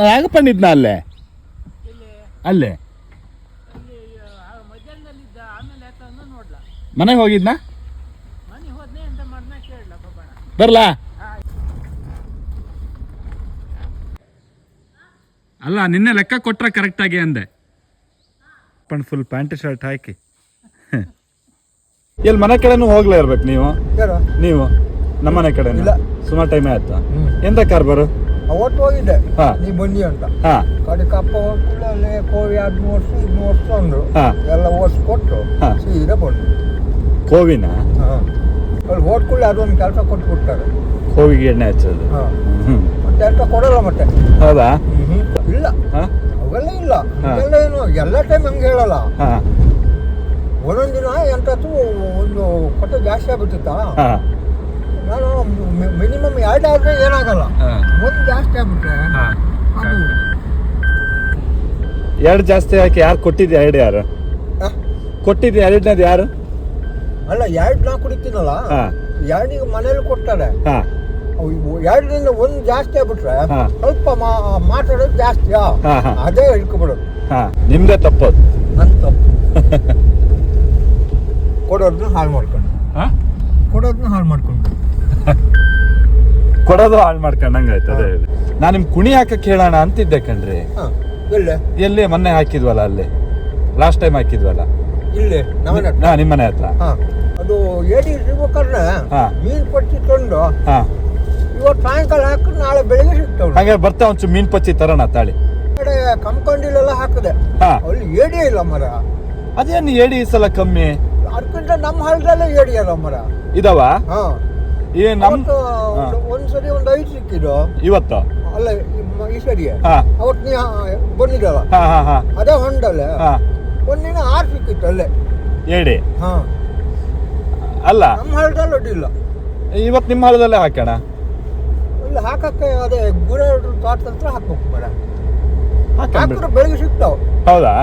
ನಾಗಪ್ಪನಿದ್ನ ಅಲ್ಲೇ ಅಲ್ಲೇ ಮನೆಗೆ ಹೋಗಿದ್ನಾ ಬರ್ಲಾ ಅಲ್ಲ ನಿನ್ನೆ ಲೆಕ್ಕ ಕೊಟ್ರ ಕರೆಕ್ಟ್ ಆಗಿ ಅಂದೆ ಫುಲ್ ಪ್ಯಾಂಟ್ ಶರ್ಟ್ ಹಾಕಿ ಎಲ್ಲಿ ಮನೆ ಕಡೆನೂ ಹೋಗ್ಲೇ ಇರ್ಬೇಕು ನೀವು ನಮ್ಮನೆ ಕಡೆ ಸುಮಾರು ಟೈಮ್ ಆಯ್ತಾ ಎಂತ ಕಾರ್ ಬರು ಅವತ್ತು ಹೋಗಿದ್ದೆ ನೀ ಬನ್ನಿ ಅಂತ ಕಡೆಗೆ ಅಪ್ಪ ಹೋಗ್ತಿಲ್ಲ ಅಲ್ಲೇ ಕೋವಿ 2 ವರ್ಷ 2 ವರ್ಷ ಅಂದ್ರು ಎಲ್ಲ ಓಡಿಸ್ಕೊಟ್ಟು ಸೀದಾ ಬಂದು ಕೋವಿನ ಅಲ್ಲಿ ಹೋದ್ಕೊಳ್ಳಿ ಅದೊಂದು ಕೆಲಸ ಕೊಟ್ಟು ಬಿಡ್ತಾರೆ ಕೋವಿಗೆ ಎಣ್ಣೆ ಹಚ್ಚೋದು ಮತ್ತೆ ಅಂತ ಕೊಡಲ್ಲ ಮತ್ತೆ ಹೌದಾ ಇಲ್ಲ ಅವೆಲ್ಲ ಇಲ್ಲ ಎಲ್ಲ ಏನು ಎಲ್ಲ ಟೈಮ್ ಹಂಗೆ ಹೇಳಲ್ಲ ಒಂದೊಂದು ದಿನ ಎಂಟತ್ತು ಒಂದು ಕೊಟ್ಟೆ ಜಾಸ್ತಿ ಆಗ್ಬಿಟ್ಟಿತ್ತಾ ನಾನು ಮಿನಿಮಮ್ 2 ಆದ್ರೆ ಏನಾಗಲ್ಲ ಒಂದು ಜಾಸ್ತಿ ಆಗ್ಬಿಟ್ರೆ ಅದು 2 ಜಾಸ್ತಿ ಹಾಕಿ ಯಾರು ಕೊಟ್ಟಿದ್ದೆ 2 ಯಾರು ಕೊಟ್ಟಿದ್ದೆ 2ನೇದು ಯಾರು ಅಲ್ಲ 2 ನಾ ಕುಡಿತೀನಲ್ಲ 2 ಮನೇಲಿ ಕೊಡ್ತಾರೆ 2ರಿಂದ 1 ಜಾಸ್ತಿ ಆಗ್ಬಿಟ್ರೆ ಸ್ವಲ್ಪ ಮಾತಾಡೋದು ಜಾಸ್ತಿ ಅದೇ ಹಿಡ್ಕೊಬಿಡೋದು ನಿಮ್ದೇ ತಪ್ಪದು ನನ್ನ ತಪ್ಪು ಕೊಡೋದನ್ನ ಹಾಳು ಮಾಡ್ಕೊಂಡು ಕೊಡೋದು ಹಾಳು ಮಾಡ್ಕೊಂಡಂಗೆ ಆಯ್ತದೆ ನಾನು ನಿಮ್ ಕುಣಿ ಹಾಕಕ್ ಹೇಳೋಣ ಅಂತಿದ್ದೆ ಕಣ್ರಿ ಎಲ್ಲಿ ಮೊನ್ನೆ ಹಾಕಿದ್ವಲ್ಲ ಅಲ್ಲಿ ಲಾಸ್ಟ್ ಟೈಮ್ ಹಾಕಿದ್ವಲ್ಲ ಇಲ್ಲಿ ನಿಮ್ಮನೆ ಹತ್ರ ಅದು ಏಡಿ ಇರ್ಬೇಕಾದ್ರೆ ಮೀನ್ ಪಚ್ಚಿ ತಂದು ಇವತ್ತು ಸಾಯಂಕಾಲ ಹಾಕಿ ನಾಳೆ ಬೆಳಿಗ್ಗೆ ಸಿಗ್ತಾವ ಹಾಗೆ ಬರ್ತಾ ಒಂಚೂರು ಮೀನ್ ಪಚ್ಚಿ ತರೋಣ ತಾಳಿ ಕಡೆ ಕಂಪೌಂಡಿಲೆಲ್ಲ ಹಾಕಿದೆ ಅಲ್ಲಿ ಏಡಿ ಇಲ್ಲ ಮರ ಅದೇನು ಏಡಿ ಈ ಸಲ ಕಮ್ಮಿ ಅದಕ್ಕಿಂತ ನಮ್ಮ ಹೊಲದಲ್ಲೇ ಏಡಿ ಅಲ್ಲ ಮರ ಇದಾವ ಒಂದ್ಸರಿ ಒಂದು 5 ಸಿಕ್ಕಿದ್ದು ಇವತ್ತು ಅಲ್ಲ ಈ ಸರಿ ಅವತ್ತು ನೀ ಬಂದಿದ್ದಲ್ಲ ಅದೇ ಹೊಂಡಲ್ಲ ಒಂದಿನ 6 ಸಿಕ್ಕಿತ್ತು ಅಲ್ಲೇ ಏಡಿ ಅಲ್ಲ ನಮ್ಮ ಹೊಲದಲ್ಲಿ ಅಡ್ಡಿಲ್ಲ ಇವತ್ತು ನಿಮ್ಮ ಹೊಲದಲ್ಲೇ ಹಾಕೋಣ ಇಲ್ಲಿ ಹಾಕಕ್ಕೆ ಅದೇ ಗುರ ತೋಟದ ಹತ್ರ ಹಾಕ್ಬೇಕು ಮರ ಹಾಕಿದ್ರೆ ಬೆಳಿಗ್ಗೆ ಸಿಗ್ತಾವ ಹೌದಾ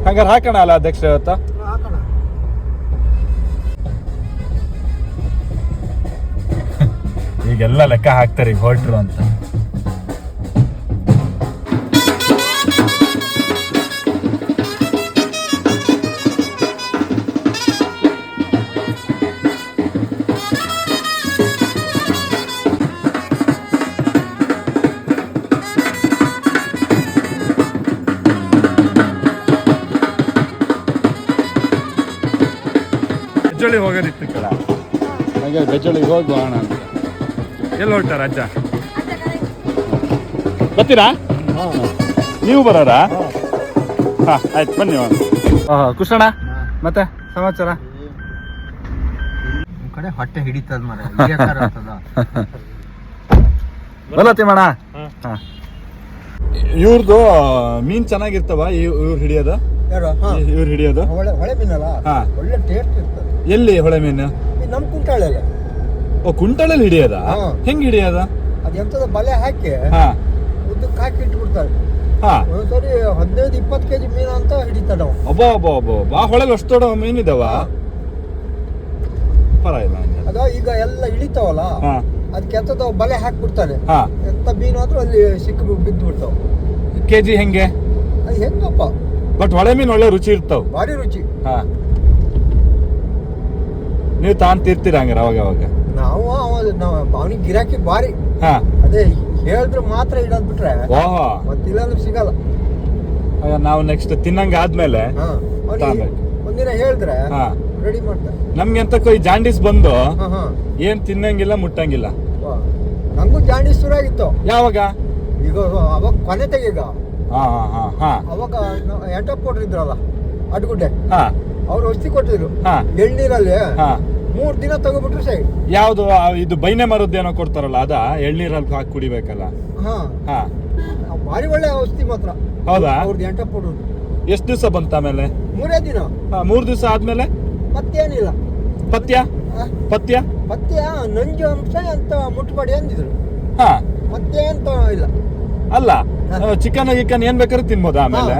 ಹಂಗಾರೆ ಹಾಕೋಣ ಅಲ್ಲ ಅಧ್ಯಕ್ಷ ಇವತ್ತು ಹಾಕೋಣ ಈಗೆಲ್ಲ ಲೆಕ್ಕ ಹಾಕ್ತಾರೆ ಈಗ ಹೊರಟ್ರು ಅಂತ ಬೆಜ್ಜೊಳಿ ಹೋಗೋದಿತ್ತು ಕಡ ಹಾಗೆ ಬೆಜ್ಜೊಳಿಗೆ ಹೋಗುವ ಅಂತ ಎಲ್ಲಿ ಹೊರಟಾರ ಅಜ್ಜ ಬರ್ತೀರಾ ನೀವು ಬರೋರಾ ಆಯ್ತು ಬನ್ನಿ ಕುಶಣ ಮತ್ತೆ ಸಮಾಚಾರ ಕಡೆ ಹೊಟ್ಟೆ ಹಿಡಿತದ ಮರ ಬಲ್ಲ ತಿಮ್ಮಣ್ಣ ಇವ್ರದ್ದು ಮೀನ್ ಚೆನ್ನಾಗಿರ್ತವ ಇವ್ರು ಹಿಡಿಯೋದು ಇವ್ರು ಹಿಡಿಯೋದು ಹೊಳೆ ಮೀನಲ್ಲ ಒಳ್ಳೆ ಟೇಸ್ಟ್ ಇರ್ತದೆ ಎಲ್ಲಿ ಹೊಳೆ ಮೀನು ನಮ್ ಕುಂಟಾಳೆಲ್ಲ ಕುಂಟಾಳಲ್ಲಿ ಹಿಡಿಯೋದ ಹೆಂಗ್ ಹಿಡಿಯೋದ ಅದ್ ಎಂತದ ಬಲೆ ಹಾಕಿ ಉದ್ದಕ್ಕೆ ಹಾಕಿ ಇಟ್ಬಿಡ್ತಾರೆ ಒಂದ್ಸರಿ 15-20 kg ಮೀನು ಅಂತ ಹಿಡಿತಾರ ಆ ಹೊಳೆಲ್ ಅಷ್ಟು ದೊಡ್ಡ ಮೀನಿದಾವ ಪರವಾಗಿಲ್ಲ ಅದ ಈಗ ಎಲ್ಲ ಇಳಿತಾವಲ್ಲ ಅದಕ್ಕೆ ಎಂತದ ಬಲೆ ಹಾಕ್ಬಿಡ್ತಾರೆ ಎಂತ ಮೀನು ಆದ್ರೂ ಅಲ್ಲಿ ಸಿಕ್ಕ ಬಿದ್ದು ಬಿಡ್ತಾವ ಕೆಜಿ ಹೆಂಗೆ ಅದು ಹೆಂಗಪ್ಪ ಬಟ್ ಹೊಳೆ ಮೀನು ಒಳ್ಳೆ ರುಚಿ ಇರ್ತಾವ ಭಾರಿ ರುಚಿ ನೀವು ತಾಂತಿರ್ತೀರ ಹಂಗಾರ ಅವಾಗ ನಾವು ಅವನಿಗೆ ಗಿರಾಕಿ ಭಾರಿ ಅದೇ ಹೇಳಿದ್ರೆ ಮಾತ್ರ ಇಡೋದ್ ಬಿಟ್ರೆ ಮತ್ತಿಲ್ಲಾಂದ್ರೆ ಸಿಗಲ್ಲ ನಾವು ನೆಕ್ಸ್ಟ್ ತಿನ್ನಂಗ ಆದ್ಮೇಲೆ ಒಂದಿನ ಹೇಳಿದ್ರೆ ರೆಡಿ ಮಾಡ್ತಾರೆ ನಮ್ಗೆ ಎಂತಕ್ಕೋ ಈ ಜಾಂಡೀಸ್ ಬಂದು ಏನ್ ತಿನ್ನಂಗಿಲ್ಲ ಮುಟ್ಟಂಗಿಲ್ಲ ನಂಗೂ ಜಾಂಡೀಸ್ ಶುರು ಆಗಿತ್ತು ಯಾವಾಗ ಈಗ ಅವಾಗ ಕೊನೆ ತೆಗೀಗ ಅವಾಗ ಎಂಟಪ್ಪ ಕೊಟ್ಟಿದ್ರಲ್ಲ ಅಡ್ಗುಡ್ಡೆ ಅವ್ರು ಔಷಧಿ ಕೊಟ್ಟಿದ್ರು ಎಳ್ನೀರಲ್ಲಿ 3 ದಿನ ತಗೋಬಿಟ್ರು ಸೈ ಯಾವ್ದು ಇದು ಬೈನೆ ಮರದ್ದೇನೋ ಕೊಡ್ತಾರಲ್ಲ ಅದ ಎಳ್ನೀರಲ್ಲಿ ಹಾಕಿ ಕುಡಿಬೇಕಲ್ಲ ಭಾರಿ ಒಳ್ಳೆ ಔಷಧಿ ಮಾತ್ರ ಹೌದಾ ಅವ್ರದ್ದು ಎಂಟಪ್ಪ ಕೊಡೋದು ಎಷ್ಟು ದಿವಸ ಬಂತ ಆಮೇಲೆ 3 ದಿನ 3 ದಿವಸ ಆದ್ಮೇಲೆ ಮತ್ತೇನಿಲ್ಲ ಪಥ್ಯ ನಂಜು ಅಂಶ ಅಂತ ಮುಟ್ಬೇಡಿ ಅಂದಿದ್ರು ಮತ್ತೆ ಅಂತ ಇಲ್ಲ ಅಲ್ಲ ಚಿಕನ್ ಗಿಕನ್ ಏನ್ ಬೇಕಾದ್ರೂ ತಿನ್ಬೋದ ಆಮೇಲೆ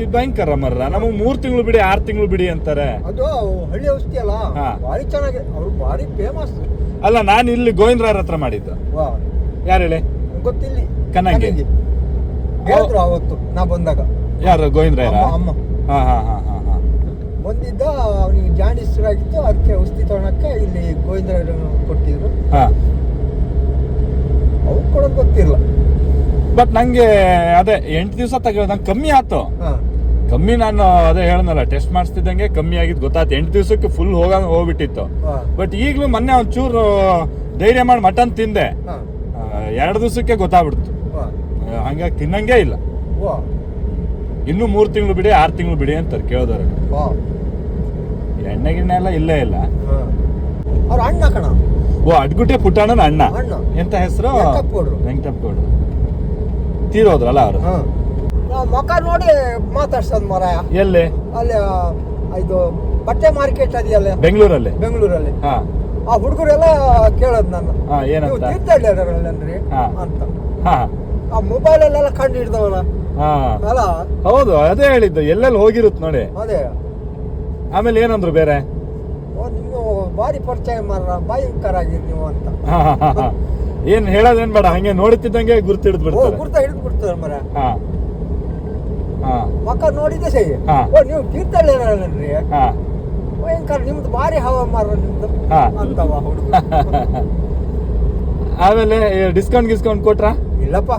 ಇದು ಭಯಂಕರ ಮರ್ರ ನಮಗ್ 3 ತಿಂಗಳು ಬಿಡಿ 6 ತಿಂಗಳು ಬಿಡಿ ಅಂತಾರೆ ಅದು ಹಳ್ಳಿ ಔಷಧಿ ಅಲ್ಲ ಭಾರಿ ಚೆನ್ನಾಗಿ ಅವ್ರು ಭಾರಿ ಫೇಮಸ್ ಅಲ್ಲ ನಾನು ಇಲ್ಲಿ ಗೋವಿಂದರಾಯರ ಹತ್ರ ಮಾಡಿದ್ದು ಯಾರು ಹೇಳಿ ಗೊತ್ತಿಲ್ಲಿ ಕನ್ನಂಗಿ ಹೇಳಿದ್ರು ಅವತ್ತು ನಾ ಬಂದಾಗ. ಯಾರು ಗೋವಿಂದ್ರಾಯರ? ಅಮ್ಮ ಹಾ ಹಾ ಹಾ ಹಾ ಹಾ. ಬಂದಿದ್ದ, ಅವನಿಗೆ ಜಾಂಡೀಸ್ ಆಗಿತ್ತು, ಅದಕ್ಕೆ ಔಷಧಿ ತಗೊಳಕ್ಕೆ ಇಲ್ಲಿ ಗೋವಿಂದರಾಯರು ಕೊಟ್ಟಿದ್ರು. ಹಾ. ಅವ್ರು ಕೊಡೋದು ಗೊತ್ತಿಲ್ಲ. ಬಟ್ ನಂಗೆ ಅದೇ 8 ದಿವಸ ತಗೊಳ್ಳೋದು ನಂಗೆ ಕಮ್ಮಿ ಆಯ್ತು. ಕಮ್ಮಿ ನಾನು ಅದೇ ಹೇಳನಲ್ಲ, ಟೆಸ್ಟ್ ಮಾಡಿಸ್ತಿದ್ದಂಗೆ ಕಮ್ಮಿ ಆಗಿದ್ದು ಗೊತ್ತಾಯ್ತು. 8 ದಿವಸಕ್ಕೆ ಫುಲ್ ಹೋಗ್ಬಿಟ್ಟಿತ್ತು. ಬಟ್ ಈಗಲೂ ಮೊನ್ನೆ ಒಂಚೂರು ಧೈರ್ಯ ಮಾಡಿ ಮಟನ್ ತಿಂದೆ, 2 ದಿವಸಕ್ಕೆ ಗೊತ್ತಾಗ್ಬಿಡ್ತು. ಹಂಗಾಗಿ ತಿನ್ನಂಗೆ ಇಲ್ಲ. ಇನ್ನು 3 ತಿಂಗಳು ಬಿಡಿ, 6 ತಿಂಗಳು ಬಿಡಿ ಅಂತಾರೆ ಕೇಳೋದವ್ರೆ. ಎಣ್ಣೆ ಗಿಣ್ಣೆ ಎಲ್ಲ ಇಲ್ಲೇ ಇಲ್ಲ. ಅವ್ರ ಅಣ್ಣ ಕಣ. ಓ, ಅಡ್ಗುಟ್ಟೆ ಪುಟ್ಟಣ್ಣನ ಅಣ್ಣ. ಎಂತ ಹೆಸರು? ವೆಂಕಟಪ್ಪಗೌಡ್ರು. ತೀರೋದ್ರಲ್ಲ ಅವರು. ಮುಖ ನೋಡಿ ಮಾತಾಡ್ಸೋದು ಮರಾಯ. ಎಲ್ಲಿ? ಅಲ್ಲಿ ಇದು ಬಟ್ಟೆ ಮಾರ್ಕೆಟ್ ಅದೆಯಲ್ಲ ಬೆಂಗಳೂರಲ್ಲಿ. ಆ ಹುಡುಗರೆಲ್ಲ ಕೇಳೋದು ನನ್ನ, ಏನಂತ ತೀರ್ಥಹಳ್ಳಿಯನ್ರಿ ಅಂತ. ಆ ಮೊಬೈಲ್ ಅಲ್ಲೆಲ್ಲ ಕಂಡು ಹಿಡ್ದವಲ್ಲ. ಅಲ್ಲ, ಹೌದು, ಅದೇ ಹೇಳಿದ್ದು, ಎಲ್ಲೆಲ್ಲಿ ಹೋಗಿರುತ್ತ ನೋಡಿ. ಅದೇ. ಆಮೇಲೆ ಏನಂದ್ರು ಬೇರೆ? ನೀವು ಬಾರಿ ಪರಿಚಯ ಮಾರ, ಭಯಂಕರ ಆಗಿರಿ ನೀವು ಅಂತ. ಏನ್ ಹೇಳೋದೇನ್ ಬೇಡ, ಹಂಗೆ ನೋಡುತ್ತಿದ್ದಂಗೆ ಗುರ್ತು ಹಿಡಿದು ಬಿಡ್ತಾರೆ. ಗುರ್ತ ಹಿಡಿದು ಬಿಡ್ತಾರೆ ಮರ. ಮಕ್ಕ ನೋಡಿದ್ದೆ ಸೈ. ನೀವು ತೀರ್ಥಹಳ್ಳಿಯನ್ರಿ, ಭಯಂಕರ, ನಿಮ್ದು ಭಾರಿ ಹವ ಮಾರ ನಿಮ್ದು ಅಂತವ ಹುಡುಗ. ಆಮೇಲೆ ಡಿಸ್ಕೌಂಟ್ ಕೊಟ್ರ? ಇಲ್ಲಪ್ಪ,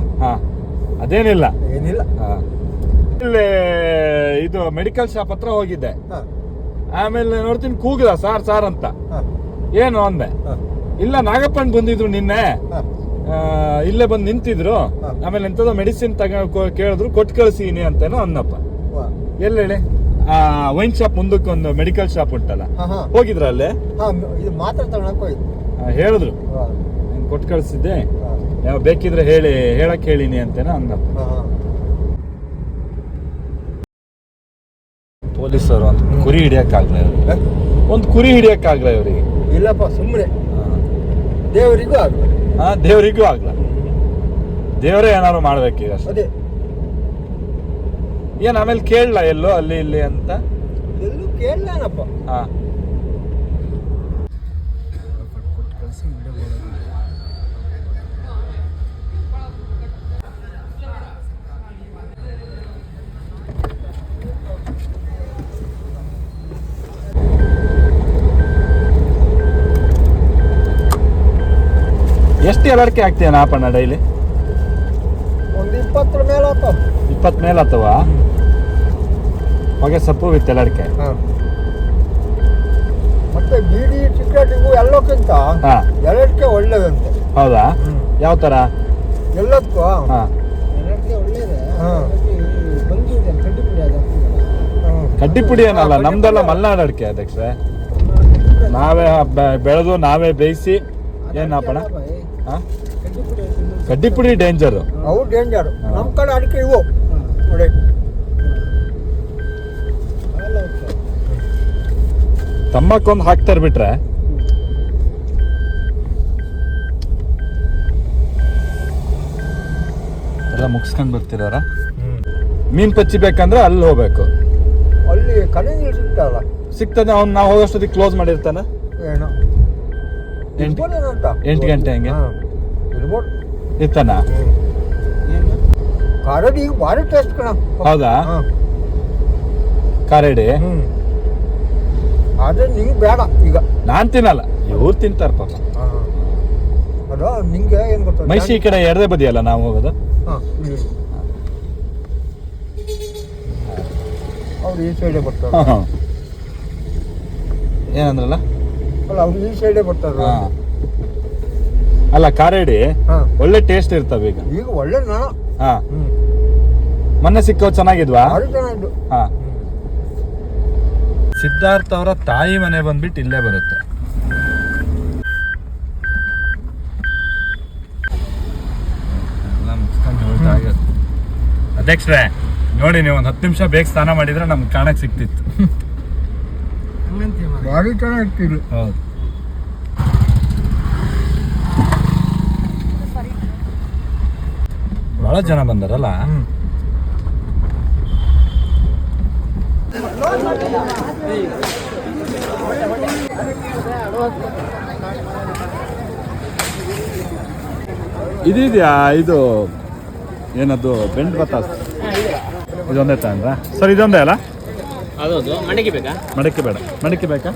ಅದೇನಿಲ್ಲ. ಏನಿಲ್ಲ. ಇಲ್ಲಿ ಇದು ಮೆಡಿಕಲ್ ಶಾಪ್ ಹತ್ರ ಹೋಗಿದ್ದೆ. ಆಮೇಲೆ ನೋಡ್ತೀನಿ ಕೂಗಿದ ಸಾರ್ ಅಂತ. ಏನು ಅಂದೆ. ಇಲ್ಲ, ನಾಗಪ್ಪನ್ ಬಂದಿದ್ರು ನಿನ್ನೆ, ಇಲ್ಲೇ ಬಂದು ನಿಂತಿದ್ರು. ಆಮೇಲೆ ಎಂತದೋ ಮೆಡಿಸಿನ್ ಕೇಳಿದ್ರು, ಕೊಟ್ಟು ಕಳಿಸೀನಿ ಅಂತೇನೋ ಅನ್ನಪ್ಪ. ಎಲ್ಲ ಹೇಳಿ, ವೈನ್ ಶಾಪ್ ಮುಂದಕ್ಕೆ ಒಂದು ಮೆಡಿಕಲ್ ಶಾಪ್ ಉಂಟಲ್ಲ, ಹೋಗಿದ್ರ ಅಲ್ಲೇ? ಹೇಳಿದ್ರು, ಕೊಟ್ಟು ಕಳಿಸಿದ್ದೆ, ಯಾವ ಬೇಕಿದ್ರೆ ಹೇಳಕ್ ಹೇಳಿನಿ ಅಂತೇನೋ ಅನ್ನಪ್ಪ. ಪೊಲೀಸರು ಒಂದು ಕುರಿ ಹಿಡಿಯಕ್ಕಾಗ್ಲ, ಇವರಿಗೆ. ಇಲ್ಲಪ್ಪ, ಸುಮ್ಮನೆ ದೇವರಿಗೂ ಆಗ್ಲ. ದೇವರಿಗೂ ಆಗ್ಲ, ದೇವರೇ ಏನಾದ್ರು ಮಾಡ್ಬೇಕೀಗ ಅಷ್ಟೇ. ಏನ್ ಆಮೇಲೆ ಕೇಳಲ್ಲ ಎಲ್ಲೋ ಅಲ್ಲಿ ಇಲ್ಲಿ ಅಂತ? ಎಲ್ಲೂ ಕೇಳಲಪ್ಪ. ಎಷ್ಟು ಎಲಡಿಕೆ ಹಾಕ್ತೀಯ ನಾಪಣ್ಣ ಡೈಲಿ? ಒಂದು 20 ಮೇಲೆ ಆತವ. 20 ಮೇಲೆ ಆತವ? ಹೊಗೆ ಸೊಪ್ಪು ವಿತ್ ಎಲಡಿಕೆ. ಮತ್ತೆ ಬೀಡಿ ಸಿಗರೇಟಿಗೂ ಎಲ್ಲಕ್ಕಿಂತ ಎಲಡಿಕೆ ಒಳ್ಳೇದಂತೆ. ಹೌದಾ? ಯಾವ ತರ? ಎಲ್ಲದಕ್ಕೂ ಕಡ್ಡಿ ಪುಡಿ ಏನಲ್ಲ, ನಮ್ದೆಲ್ಲ ಮಲ್ನಾಡು ಅಡಿಕೆ ಅಧ್ಯಕ್ಷರೇ. ನಾವೇ ಬೆಳೆದು ನಾವೇ ಬೇಯಿಸಿ. ಏನಪ್ಪಣ? ಕಡ್ಡಿ ಪುಡಿ ಡೇಂಜರ್. ಅವು ಡೇಂಜರ್. ನಮ್ಮ ಕಡೆ ಅಡಿಕೆ ಇವು ನೋಡಿ. ತಂಬಾಕೊಂದು ಹಾಕ್ತಾರ ಬಿಟ್ರೆ ಎಲ್ಲ ಮುಗಿಸ್ಕೊಂಡ್ ಬರ್ತಿರೋರ. ಮೀನ್ ಪಚ್ಚಿ ಬೇಕಂದ್ರೆ ಅಲ್ಲಿ ಹೋಗ್ಬೇಕು. ಅಲ್ಲಿ ಕಡೆ ನೀರು ಸಿಗ್ತಲ್ಲ. ಸಿಗ್ತದೆ. ಅವ್ನು ನಾವು ಹೋಗೋಷ್ಟೊತ್ತಿಗೆ ಕ್ಲೋಸ್ ಮಾಡಿರ್ತಾನ. ಏನೋ 8 ಗಂಟೆ ಹಂಗೆ ಇರ್ತಾನ. ಕಾರಡಿ ಈಗ ಭಾರಿ ಟೇಸ್ಟ್ ಕಣ. ಹೌದಾ? ಕಾರಡಿ ಆದ್ರೆ ನಿಂಗೆ ಬೇಡ ಈಗ. ನಾನ್ ತಿನ್ನಲ್ಲ, ಇವ್ರು ತಿಂತಾರ ಪಾಪ. ಅದು ನಿಂಗೆ ಏನ್ ಗೊತ್ತ, ಮೈಸಿ ಈ ಕಡೆ ಎಡದೆ ಬದಿಯಲ್ಲ ನಾವು ಹೋಗೋದು. ಅವ್ರು ಈ ಸೈಡೇ ಬರ್ತಾರೆ. ಏನಂದ್ರಲ್ಲ? ಅಲ್ಲ, ಅವ್ರು ಈ ಸೈಡೇ ಬರ್ತಾರ. ಅಲ್ಲ, ಕಾರಡಿ ಒಳ್ಳೆ ಟೇಸ್ಟ್ ಇರ್ತವೆ ಈಗ. ಈಗ ಒಳ್ಳೆ ನಾಣ. ಮೊನ್ನೆ ಸಿಕ್ಕವ್ ಚೆನ್ನಾಗಿದ್ವಾ? ಚೆನ್ನಾಗಿದ್ದು. ಸಿದ್ಧಾರ್ಥ ಅವರ ತಾಯಿ ಮನೆ ಬಂದ್ಬಿಟ್ಟು ಇಲ್ಲೇ ಬರುತ್ತೆ. ಅಧ್ಯಕ್ಷರೇ ನೋಡಿ, ನೀವು ಒಂದು 10 ನಿಮಿಷ ಬೇಗ ಸ್ನಾನ ಮಾಡಿದ್ರೆ ನಮ್ಗೆ ಕಾಣಕ್ ಸಿಕ್ತಿತ್ತು. ಭಾರಿ ಚೆನ್ನಾಗಿರ್ತಿದ್ರು. ಹೌದು. ಬಹಳ ಜನ ಬಂದಾರಲ್ಲ. ಇದೆಯಾ ಇದು ಏನದು ಬೆಂಡ್ ಬತ್ತಾಸ್ ಇದೊಂದೇ ತಗೊಂಡ್ರಾ ಸರ್? ಇದೊಂದೇ ಅಲ್ಲ? ಅದೊಂದು ಮಡಕೆ ಬೇಕಾ? ಮಡಕೆ ಬೇಡ. ಮಡಕೆ ಬೇಕಾ?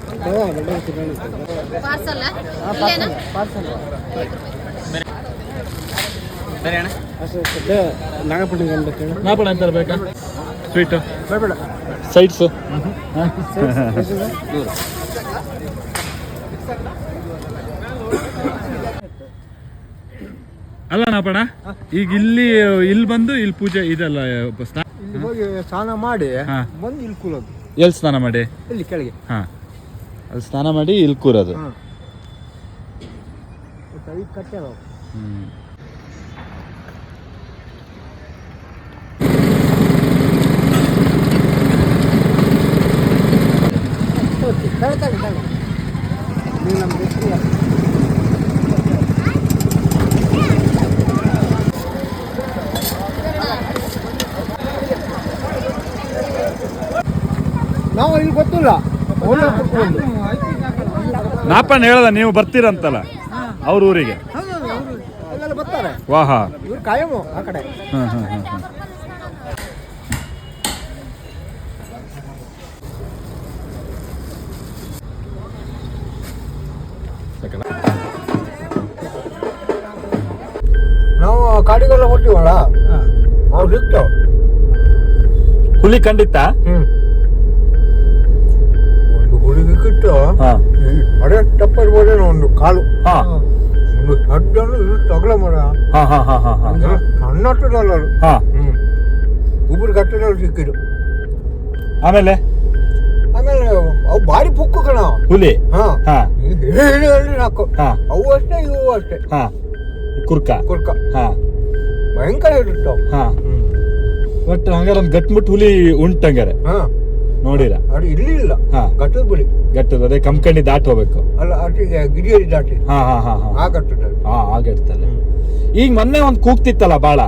ಸರಿ ಅಣ್ಣ. ನಾಪಣ ಎಂತ ಬೇಕಾ? ಸ್ವೀಟು ಬೇಡ. ಸೈಡ್ಸು ಅಲ್ಲ ನಾಪಣ ಈಗ ಇಲ್ಲಿ ಬಂದು ಇಲ್ಲಿ ಪೂಜೆ ಇದೆಲ್ಲ ಇಲ್ಲಿ ಹೋಗಿ ಸ್ನಾನ ಮಾಡಿ ಹಾ. ಬಂದು ಇಲ್ಲಿ ಕೂರೋದು. ಎಲ್ಲಿ ಸ್ನಾನ ಮಾಡಿ? ಇಲ್ಲಿ ಕೆಳಗೆ. ಹಾಂ, ಅಲ್ಲಿ ಸ್ನಾನ ಮಾಡಿ ಇಲ್ಲಿ ಕೂರೋದು. ಕಟ್ಟೆ ನಾವು ಇಲ್ಲಿ ಗೊತ್ತಿಲ್ಲ. ನಾಪಣ್ಣ ಹೇಳ್ದ ನೀವು ಬರ್ತೀರಂತಲ್ಲ ಅವ್ರ ಊರಿಗೆ. ಅಲ್ಲೆಲ್ಲ ಬರ್ತಾರೆ ವಾಹಾ. ಇವ್ರು ಕಾಯಮು ಆ ಕಡೆ. ಹಾಂ ಹಾಂ ಹಾಂ ಹಾಂ. ನಾವು ಕಾಡಿಗೆಲ್ಲ ಹೊಟ್ಟಿವಲ್ಲ ಅವ್ರು ಸಿಕ್ತು. ಹುಲಿ ಖಂಡಿತ. ಒಂದು ಹುಡುಗಿ ಕಿಟ್ಟು ಅಡೆ ಟಪ್ಪರ್ಬೋದೇನೋ ಒಂದು ಕಾಲು, ಒಂದು ಹಡ್ಡನ್ನು ತಗಲ ಮರ ಸಣ್ಣಟ್ಟದಲ್ಲ ಅದು. ಒಬ್ಬರು ಗಟ್ಟದಲ್ಲಿ ಸಿಕ್ಕಿದ್ರು. ಆಮೇಲೆ ಅವು ಭಾರಿ ಪುಕ್ಕು ಕಣ ಹುಲಿ. ಹೇಳಿ ನಾಲ್ಕು ಅವು ಅಷ್ಟೇ ಇವು ಅಷ್ಟೇ. ಕುರ್ಕ ಭಯಂಕರ ಇರ್ತಾವ. ಬಟ್ ಹಂಗಾರ ಒಂದು ಗಟ್ಮುಟ್ಟು ಹುಲಿ ಉಂಟಂಗಾರೆ ನೋಡಿರ? ಅದು ಇಲ್ಲಿ ಇಲ್ಲ, ಗಟ್ಟದ ಬಳಿ. ಗಟ್ಟದ ಅದೇ ಕಂಕಣಿ ದಾಟಿ ಹೋಗ್ಬೇಕು ಅಲ್ಲ, ಅಟ್ಟಿಗೆ ಗಿರಿಯರಿ ದಾಟಿ ಆ ಗಟ್ಟದಲ್ಲಿ. ಆ ಗಟ್ಟದಲ್ಲಿ. ಈಗ ಮೊನ್ನೆ ಒಂದ್ ಕೂಗ್ತಿತ್ತಲ್ಲ ಬಾಳ,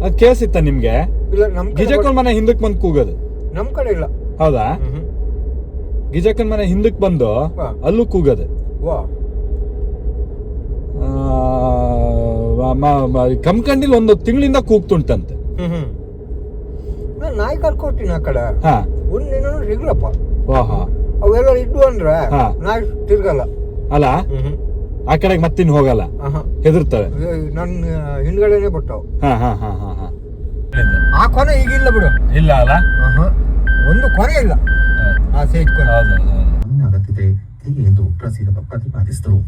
ಅದ್ ಕೇಳಿಸಿತ್ತ ನಿಮ್ಗೆ? ಇಲ್ಲ, ನಮ್ ಗಿಜಕ್ಕನ್ ಮನೆ ಹಿಂದಕ್ ಬಂದ್ ಕೂಗೋದು ನಮ್ ಕಡೆ ಇಲ್ಲ. ಹೌದಾ? ಗಿಜಕ್ಕನ್ ಮನೆ ಹಿಂದಕ್ ಬಂದು ಅಲ್ಲೂ ಕೂಗೋದು. ಕಂಕಂಡಿಲ್ ಒಂದು ತಿಂಗಳಿಂದ ಕೂಗ್ತುಂಟಂತೆ. ನಾಯಿ ಕರ್ಕೊಟ್ಟಿನ ಆ ಕಡೆ ಒಂದಿನ ಸಿಗ್ಲಪ್ಪ. ಅವೆಲ್ಲ ಇದ್ದು ಅಂದ್ರೆ ನಾಯಿ ತಿರ್ಗಲ್ಲ ಅಲ್ಲ, ಆ ಕಡೆಗೆ ಮತ್ತಿನ್ ಹೋಗಲ್ಲ, ಹೆದರ್ತವೆ. ನನ್ನ ಹಿಂದ್ಗಡೆನೆ ಬರ್ತಾವ. ಆ ಕೊನೆ ಈಗಿಲ್ಲ ಬಿಡು. ಇಲ್ಲ ಅಲ್ಲ, ಒಂದು ಕೊನೆ ಇಲ್ಲ ಆ ಸೇಜ್ ಕೊನೆ. ಅಗತ್ಯತೆ ಎಂದು ಪ್ರತಿಪಾದಿಸಿದರು.